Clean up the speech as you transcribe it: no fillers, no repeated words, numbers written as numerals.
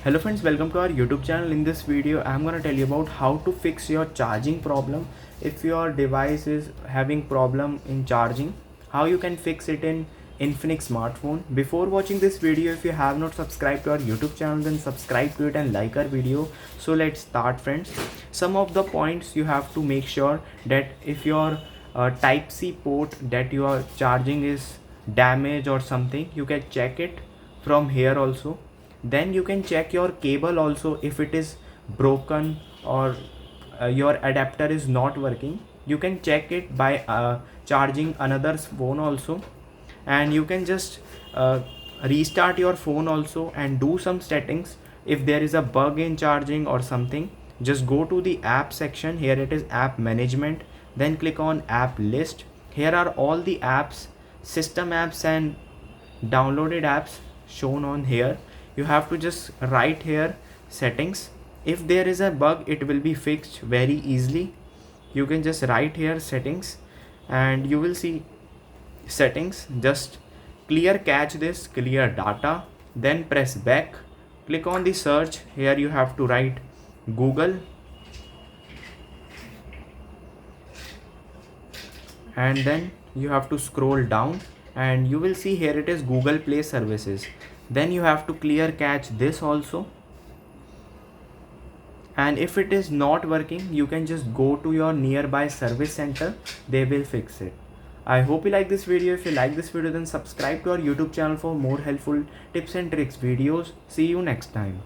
Hello friends, welcome to our YouTube channel. In this video I'm going to tell you about how to fix your charging problem. If your device is having problem in charging, how you can fix it in Infinix smartphone. Before watching this video, if you have not subscribed to our YouTube channel, then subscribe to it and like our video. So let's start friends. Some of the points you have to make sure that if your type C port that you are charging is damaged or something, you can check it from here also. Then you can check your cable also. If it is broken or your adapter is not working, you can check it by charging another phone also. And you can just restart your phone also and do some settings. If there is a bug in charging or something, just go to the app section. Here it is app management, then click on app list. Here are all the apps, system apps and downloaded apps shown on here. You have to just write here settings. If there is a bug, it will be fixed very easily. You can just write here settings and you will see settings. Just clear cache this, clear data, then press back, click on the search. Here you have to write Google and then you have to scroll down and you will see here it is Google Play services. Then you have to clear cache this also, and if it is not working, you can just go to your nearby service center. They will fix it. I hope you like this video. If you like this video, then subscribe to our YouTube channel for more helpful tips and tricks videos. See you next time.